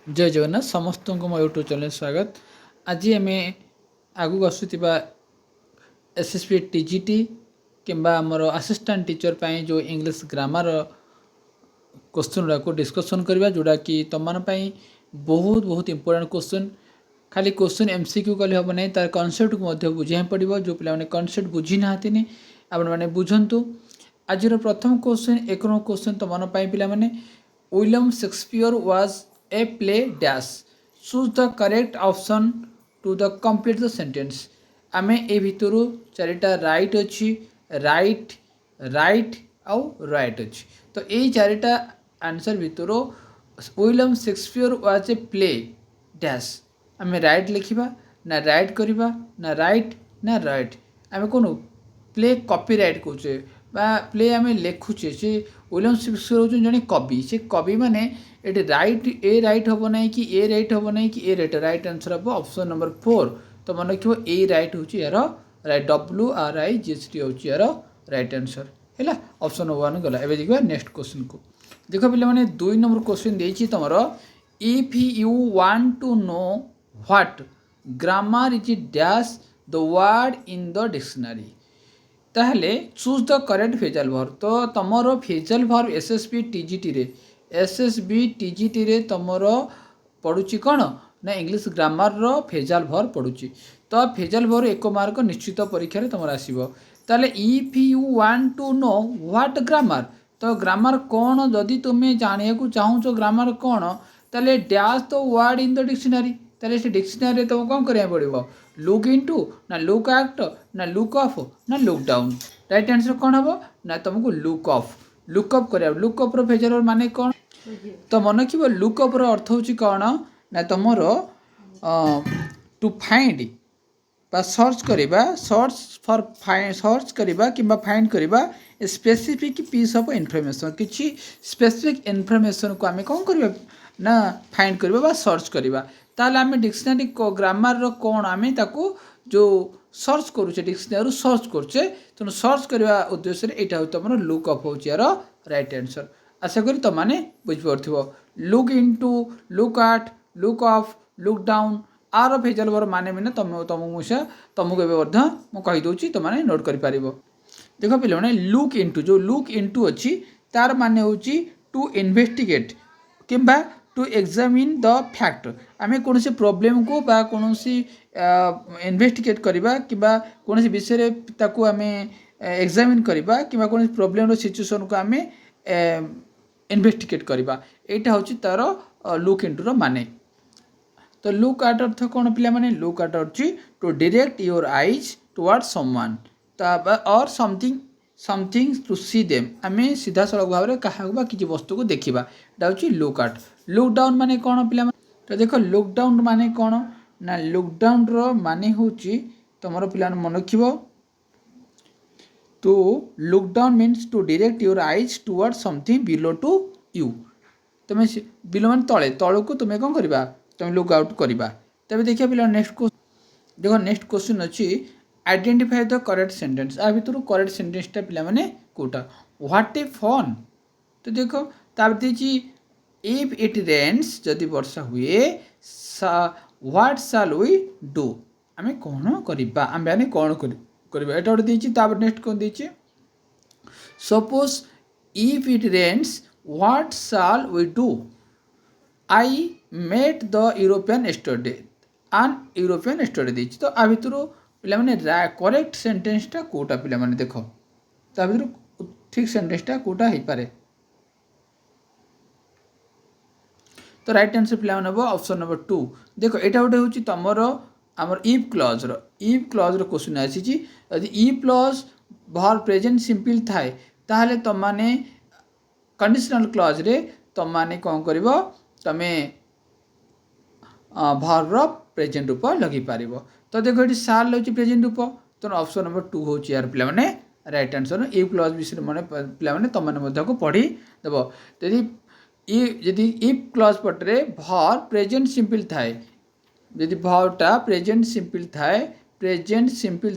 जय जगन्नाथ समस्त को मो यूट्यूब चैनल स्वागत। आज आम आगू आसूबा एसएसपी टीजीटी किंबा आमर असिस्टेंट टीचर पाई जो इंग्लिश ग्रामर क्वेश्चन गुड़ा डिस्कसन करवा जोड़ा कि तुम बहुत बहुत इंपोर्टेंट क्वेश्चन। खाली क्वेश्चन एमसीक्यू कले हम ना तार कनसेप्ट को बुझा पड़ो। जो पे कनसेप्ट बुझी ना आपने बुझंतु। आज प्रथम क्वेश्चन एक नंबर क्वेश्चन तुम पे William Shakespeare was a play dash choose the correct option to the complete the sentence. आमे ए भितरु चारिटा राइट अच्छी राइट राइट आउ राइट अच्छी। तो यही चारिटा आंसर भितर William Shakespeare was a play dash आम राइट लिखा ना राइट करवा ना राइट ना राइट आम कौन प्ले कॉपी राइट कौचे प्ले आम लिखुचे से विलियम शेक्सपियर हूँ जड़े कवि। से कवि मैंने ये राइट ए राइट हम ना कि ए राइट हम ना कि ए राइट राइट आंसर हम ऑप्शन नंबर 4। तो मन रखियो ए राइट हूँ यार राइट WRIGHT हूँ यार राइट आंसर है। ऑप्शन 1 गला। एवं देखा नेक्स्ट क्वेश्चन को देख पे मैंने 2 नंबर क्वेश्चन देती तुम if you want to know what grammar is dash the word in the dictionary ताहले choose the correct phrasal verb. तो तुमर फेजल वर्ब एसएसबी टीजीटी रे तुमर पड़ुची कौन ना इंग्लिश ग्रामर रो फेजल वर्ब पड़ुची। तो फेजल वर्ब 1 मार्क निश्चित परीक्षा रे तुमर आसीबो। ताहले if you want to know what grammar तो ग्रामर कौन जदि तुम्हें जानिया को चाहूँ ग्रामर कौन ताहले dash the word in the dictionary. ताहले से डिक्शनरी तुम कौन करिया पड़िबो लुक इनटू ना लुक एक्ट ना लुक ऑफ ना लुक डाउन। राइट आंसर कौन हम ना तुमको लुक अप करिया। लुक अप रो फेजर माने कौन तो मन रखिबो लुक अप रो अर्थ होची कौन ना तुमर टू फाइंड बा सर्च करिबा सर्च करिबा किंबा फाइंड करिबा स्पेसिफिक पीस ऑफ इनफॉरमेशन किछि स्पेसिफिक इनफॉरमेशन को आमे कौन करिबा ना फाइंड करिबा बा सर्च करिबा। ताले आमे डिक्शनरी को ग्रामर रो कौन आमे ताको जो सर्च करूचे डिक्शनरी सर्च करूचे तो सर्च करवा उद्देश्य रे एटा तुम लुक अप होची यार राइट आंसर। आशा करी तुम माने बुझ पारथिबो look into look at look off look down are phrasal verb माने बिना तुमको एवं मु कही दूची तुम मैंने नोट कर देख पे लुक इनटू जो लुक इनटू अच्छी तार माने होची टू इन्वेस्टिगेट किंबा टू एग्जामिन द फैक्ट। आम कौन प्रोब्लेम को बा कौन इन्वेस्टिगेट करवा कि कौन विषय ताकू आम एग्जामिन करवा कि कौन प्रोब्लेम सिचुएसन को आम इन्वेस्टिगेट करवा यहाँ हूँ तार लुक इनटू माने। तो लुक आट अर्थ कौन पिला माने लुक आट अर्थ to direct your eyes toward someone और समथिंग टू सी देम आम सीधा सड़क भाव में क्या किसी वस्तु को देखा यहाँ हूँ लुक आट। लुक डाउन माने कौन पिला तो देख लुक डाउन माने कौन ना लुक डाउन रो माने हूँ तुम पिला मन रखिब to look down means to direct your eyes toward something below to you. तुम बिलो मान तले तलू को तुम्हें कौन करवा तुम लुक आउट करवा। तब देखिए पिला नेक्स्ट क्वेश्चन देखो नेक्स्ट क्वेश्चन अच्छी आइडेंटिफाई द करेक्ट सेंटेंस। आ भितर करेक्ट सेंटेंसटा पिला माने कोटा व्हाट ए फन। तो देखो तार देखिए इफ इट रेन्स जदि वर्षा हुए व्हाट शाल वी डू आम कौन करवा आम मैंने कौन करवा एटा गोटे देछि। तापर नेक्स्ट कौन देछि suppose if it rains what shall we do I met the European study आन यूरोपियन स्टडी देछि। तो आ भितर पिला माने करेक्ट सेंटेंसटा कोटा पिला माने देखो ता भितर ठीक सेंटेंसटा कोटा हे पारे। तो राइट आंसर पिला माने ऑप्शन नंबर 2 देखो एटा गोटे होछि तमरो हमर इफ क्लॉज रो क्वेश्चन आसी छी यदि if clause verb present simple थाए ताहले तुम माने कंडीशनल क्लॉज रे तुम माने कोन करबो तमे वर्ब रो प्रेजेंट रूप लगी पारिबो। तो देखो ये साल होची प्रेजेंट रूप तो ऑप्शन नंबर 2 होची यार पिला माने राइट आंसर। इफ क्लॉज विषय माने पिला माने तुम माने मध्य को पढ़ी देबो। यदि इफ क्लॉज पटरे वर्ब प्रेजेंट सिंपल थाए यदि वर्बटा प्रेजेंट सिंपल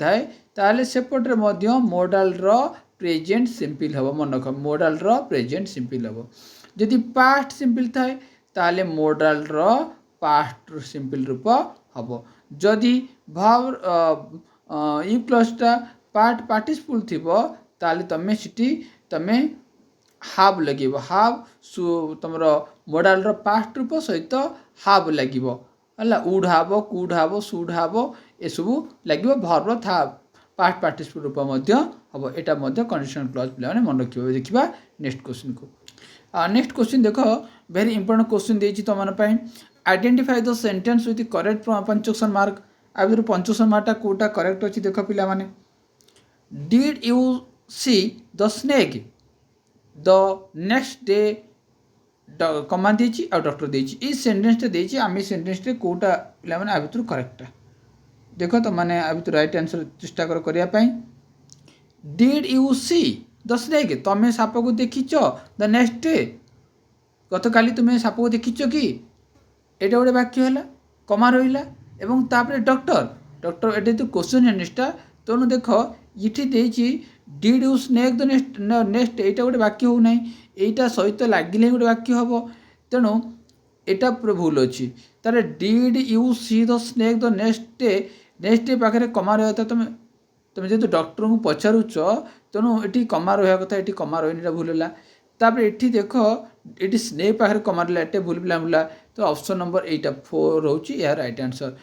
थाए ताले सेपटरे मध्य मॉडल रो प्रेजेंट सिंपल हबो मन रख मॉडल रो प्रेजेंट सिंपल हबो। यदि पास्ट सिंपल थाए ताले मोडाल रो पास्ट सिंपल रूप हम जदि वर्ब इ प्लसटा पार्टिसिपल थिबो ताले तमे सिटी तमे हाव लगिबो हाव तुमर मोडाल रो पास्ट रूप सहित हाव लगिबो हला would have could have should have ए सबु लगिबो वर्ब रो था पास्ट पार्टिसिपल रूप मध्य हम एटा मध्य कंडीशनल क्लॉज पिला माने मन रखिबो। देखिबा नेक्स्ट क्वेश्चन को नेक्स्ट क्वेश्चन देखो वेरी इंपोर्टेंट क्वेश्चन देछि तो मन पई identify the sentence with correct punctuation mark आ बिर पंक्चुएशन मार्क टा कोटा करेक्ट अछि देखो पिला माने did you see the snake the next day कमा देछि आ डॉक्टर देछि ई सेंटेंस टा देछि आमी सेंटेंस टे कोटा पिला माने आ बितर करेक्ट देखो तो माने आ बितर राइट आंसर चेष्टा करिया पई did you see the snake तमे साप को देखिछ द नेक्स्ट डे गत काली तुमे साप को देखिछ कि एटा गोटे वाक्य होला कमा रहिला एवं तापर डॉक्टर एटे तो क्वेश्चन एनस्टा तनु देखो इठी देछि did you snake the next एटा गोटे वाक्य हो नै एटा सहित लागिले गोटे वाक्य हबो तेनु एटा पूरा भूल अछि तारे did you see the snake the next day पाखरे कमा रहता तुम जेहेतु डॉक्टर को पचारुच तेणु ये कमा रहा कथा ये कमा रही भूल है तापर ये देख ये स्नेक पाखे कमा रहा एटे भूल पिला मिला तो ऑप्शन नंबर 8 4 रोचे यार right answer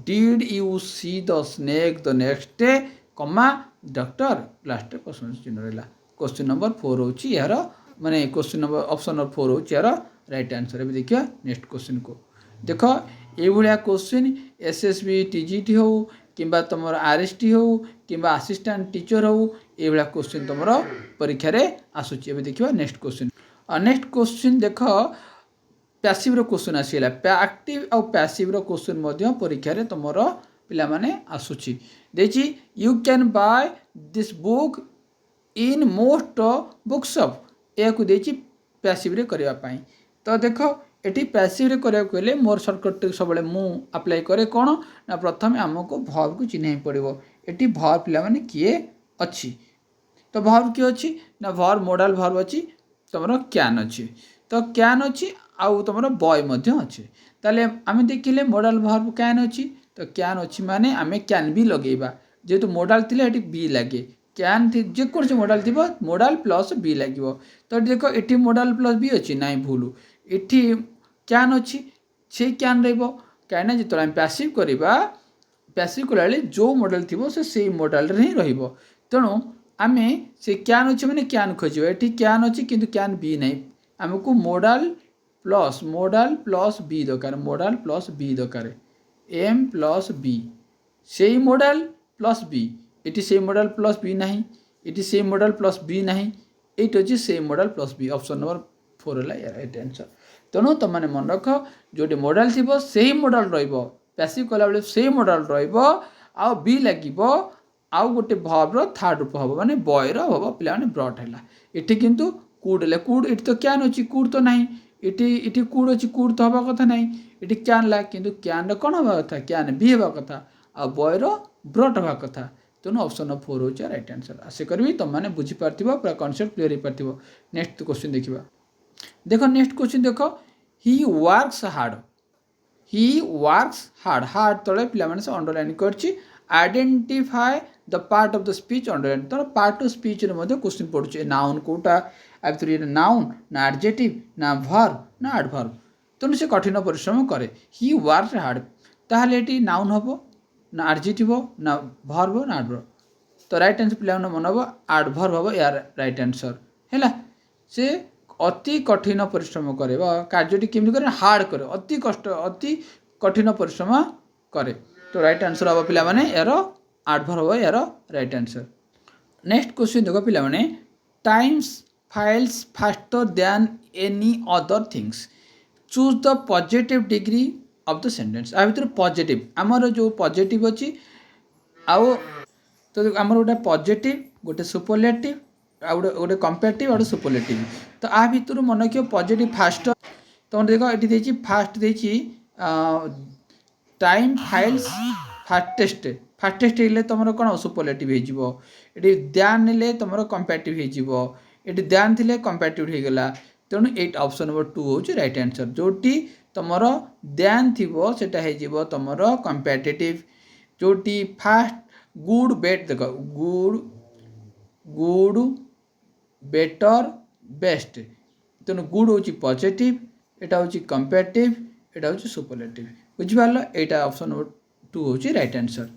did you see the snake the next day कमा डॉक्टर लास्ट क्वेश्चन चिन्ह रहा क्वेश्चन नंबर 4 रोचे यार माने क्वेश्चन नंबर ऑप्शन नंबर 4 रोचे यार राइट आंसर अभी देखिए नेक्स्ट क्वेश्चन को देख ये भाया क्वेश्चन एसएसबी टीजीटी हो किंबा तुम आरएसटी हो किंबा असिस्टेंट टीचर हो ये भाया क्वेश्चन तुम परीक्षा रे आसुची अभी देखिए नेक्स्ट क्वेश्चन देख पैसिव क्वेश्चन आसीला एक्टिव आउ पैसिव क्वेश्चन मध्य परीक्षा रे तुम पिला माने आसुची देछि you can buy this book in most book shop या को देछि पैसिव रे करबा पई तो देखो एटी पैसिव रे करबा कोले मोर शॉर्टकट सबले मु अप्लाई करे कोन ना प्रथम हमको वर्ब को चिन्है पड़िबो एटी वर्ब पिला माने किए अछि तो वर्ब किए अछि ना वर्ब मॉडल वर्ब अछि तमरो कैन अछि तो कैन अछि आउ तमरो बॉय मध्य अछि ताले आमे देखिले मॉडल वर्ब कैन अछि तो कैन अछि माने आमे कैन भी लगेबा जेतु मॉडल थिले एटी बी लागे कैन जे कोन से मॉडल थिबो मॉडल प्लस बी लागिवो तो देखो एटी मॉडल प्लस बी अछि नाइ भूलु एटी कैन अच्छी से कैन रहिबो कहीं जो आम पैसिव करवा पैसिव कला जो मॉडल थी से मॉडल रे ही रहिबो तेणु आम से कैन अच्छे मैंने कैन खोजा ये कैन अच्छी किंतु कैन बी नहीं आमको मॉडल प्लस बी दरकार मॉडल प्लस बी दरकार एम प्लस बी से मॉडल प्लस बी ये से मॉडल प्लस बी नहीं ये से मॉडल प्लस बी नहीं ये अच्छी से model plus B option number 4 है राइट आंसर तेणु तुम मैंने मन रख जो मॉडल थी से मॉडल पैसिव कला बेले से मॉडल रहा बी लगे आउ गोटे वर्ब थर्ड रूप हम माने बॉय हम पिला ब्रॉट है ये किंतु कूड है कूड ये तो कैन अच्छी कूड तो ना ये कूड अच्छी कूड तो हवा कथा ना ये कैन ला कि कैन कौन हवा कथा कैन बी हवा कथा आ बॉय ब्रॉट हवा कथा तेणु ऑप्शन नंबर 4 हो राइट आंसर आशा करी तुम मैंने बुझीपार पूरा कॉन्सेप्ट क्लीयर हो पार नेक्स्ट क्वेश्चन देखा देखो नेक्स्ट क्वेश्चन देखो ही वर्क्स हार्ड हार्ड तले पिला माने से अंडरलाइन करछि identify the part of the speech underline तो पार्ट ऑफ स्पीच रे मध्ये क्वेश्चन पडुछि नाउन कोटा अब तो नाउन ना एडजेक्टिव ना वर्ब ना एडवर्ब तेणु से कठिन परिश्रम करे ही वर्क्स हार्ड ताहले एटी नाउन हबो ना एडजेक्टिव ना वर्ब ना एडवर्ब तो राइट आंसर पिला मन हबो एडवर्ब हबो यार राइट आंसर हैला से अति कठिन परिश्रम करे कार्यटी केमती करे हार्ड करे अति कष्ट अति कठिन परिश्रम करे तो राइट आंसर हम पिला माने यार एडवर्ब हम यार राइट आंसर नेक्स्ट क्वेश्चन देखो पिला माने times flies faster than any other things choose the positive degree of the sentence आ भीतर पॉजिटिव आमर जो पॉजिटिव अच्छी आउ तो आमर गोटे पॉजिटिव गोटे सुपरलेटिव गोटे कंपेरेटिव और सुपरलेटिव तो आ भितर मन रखियो पॉजिटिव फास्ट तुम देखो ये देछि फास्ट देछि टाइम फाइल्स फास्टेस्ट हेले तुम कौन सुपरलेटिव हो ध्यान नेले तुम कंपेरेटिव हो ध्यान थिले कंपेरेटिव हो गला तेणु एट ऑप्शन नंबर 2 होची राइट आंसर जोटी तमर देन थिबो सेटा हे जिवो तमर कंपेटिटिव जोटी फास्ट गुड बेट देखो गुड बेटर बेस्ट तेणु गुड होची पॉजिटिव एटा होची कंपेटिव एटा होची सुपरलेटिव बुझि पारलो एटा ऑप्शन नंबर 2 होची right answer.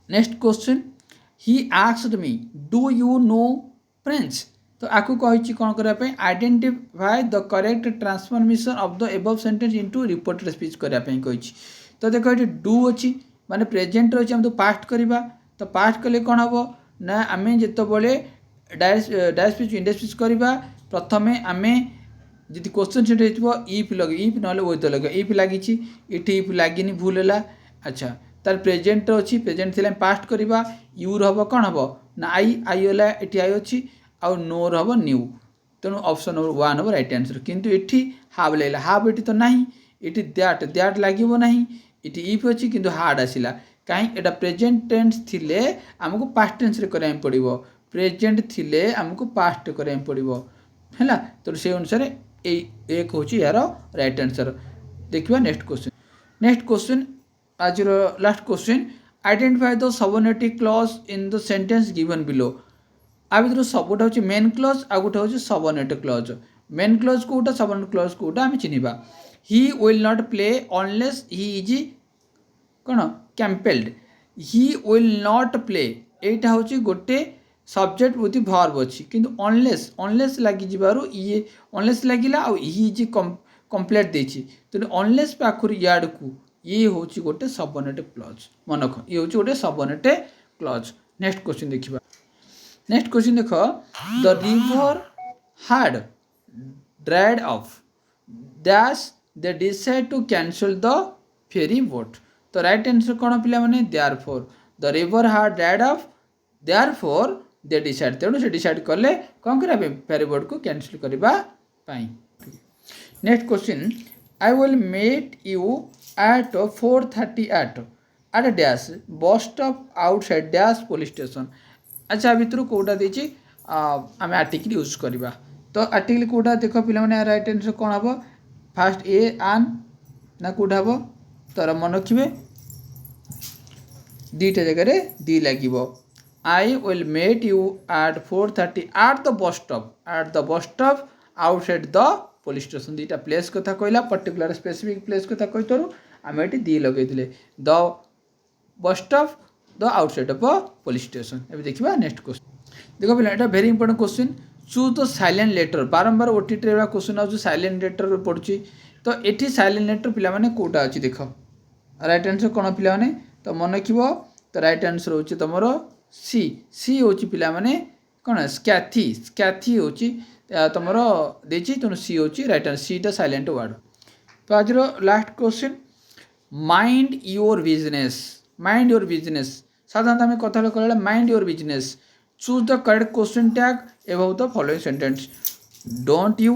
Next question he asked me do you know French तो आपको कही कौन करने identify the correct transformation of the above sentence into reported speech करने कही तो देखो ये डू अच्छी माने प्रेजेंट अच्छी हम तो पास्ट करवा तो पास्ट कले कौन हम ना आम जिते डायरेक्ट स्पीच इंडेक्स स्पीच करवा प्रथम आम जी क्वेश्चन सेट इफ लगे इफ ना ओथ लगे इफ लगी ये इफ लगे भूल है अच्छा तार प्रेजेंट अच्छी प्रेजेंट थी पास्ट करवा यूर हम कौन हम ना आई आई ये आई अच्छी आउ नोर हम न्यू तेणु ऑप्शन नंबर 1 हम राइट आंसर किंतु एठी हाव लगला हाव एठी तो नहीं एठी दैट लागिवो नहीं एठी इफ अछि किंतु हार्ड आसिला काई एटा प्रेजेंट टेंस थिले हमको पास्ट टेंस रे करय पड़िबो प्रेजेंट थिले हमको पास्ट करय पड़िबो हैला तो से अनुसार ए एक होची यार राइट आंसर। देखिबा नेक्स्ट क्वेश्चन आज last question identify the subordinate clause in the sentence given below आ भर सब गोटे हूँ मेन क्लज आ गोटे हूँ सबऑर्डिनेट क्लज मेन क्लज कोटा सबऑर्डिनेट क्लज कोटा आम चिन्हवा he will not play unless he is compelled he will not play एटा हूँ गोटे सब्जेक्ट विथ भर्ब अच्छी किंतु अनलेस लगी ये अनलेस लगिला आ ही इज कंप्लीट देछि तेणु अनलेस पाखर यार्ड को ये हूँ गोटे सबऑर्डिनेट क्लज मन रख ये हूँ गोटे सबऑर्डिनेट क्लज। नेक्स्ट क्वेश्चन देखिबा नेक्स्ट क्वेश्चन देख the river had dried off dash they decided to cancel the ferry boat तो राइट आंसर कौन पिला माने therefore the river had dried off therefore they decide तेणु से डिसाइड कले कौन करा फेरी बोट को कैंसल करबा पाई। Next question I will meet you at 4:30 at dash bus stop outside dash police station अच्छा भितर कौटा देती आम आर्टिकल यूज करवा तो आर्टिकल कौटा देख पे राइट आंसर कौन हम फास्ट ए आन ना कौटा हम तर मन रखिए दीटा जगह दी लगे I will met you at 4:30 at the bus stop outside the police station दीटा प्लेस कथा कहला पर्टिकुलर स्पेसिफिक प्लेस कथा कही आम ये दी लगे the bus stop the outside of police station. अभी देखिए नेक्स्ट क्वेश्चन देखो पे এটা very important question choose the silent letter बारंबार ओटीटी रे क्वेश्चन आउ साइलेंट लेटर पड़ुची तो एठी साइलेंट लेटर पिला माने कोटा अछि देखो राइट आंसर कोन पिला माने तो मन रखिबो तो राइट आंसर होची तमरो सी होची पिला माने कोन स्कैथी होची तमरो देची तो सी होची राइट आंसर सी टा साइलेंट वर्ड। तो आज last question mind your business साधारणतः आम कथा कहला mind your business choose the correct question tag about the following sentence don't you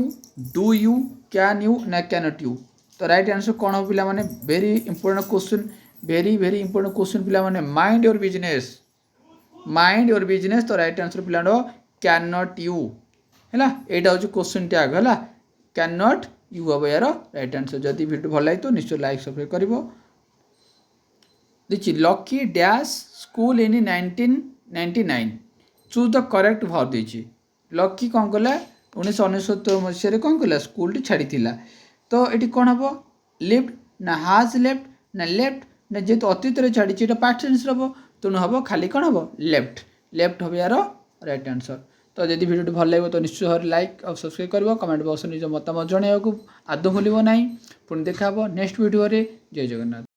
do you can you ना कैनट यू तो राइट आंसर कौन हो पिला माने very important question very important question पिला माने माइंड योर बिजनेस तो right answer पिला कैन नॉट यू है एटा हूँ क्वेश्चन टैग है कैन नॉट यू हम यार राइट आंसर। जदि वीडियो भल लगे तो निश्चय लाइक सब्सक्राइब करिवो। देखिए lucky dash school in 1999 choose the correct भर देछि लकी कौन कला 1969 मसीह कौन कला स्कूल छाड़ी तो ये कौन हम लेफ्ट ना हाज लेफ्ट ना जेहेतु अतीत छाड़ी पास्ट टेंस हम तेणु हम खाली कौन हम लेफ्ट हम यार राइट आंसर। तो जब वीडियो भल लगे तो निश्चय भाव लाइक और सब्सक्राइब कर कमेंट बॉक्स निज मतामत जन आदौ भूल ना पुणी देखा नेक्स्ट वीडियो जय जगन्नाथ।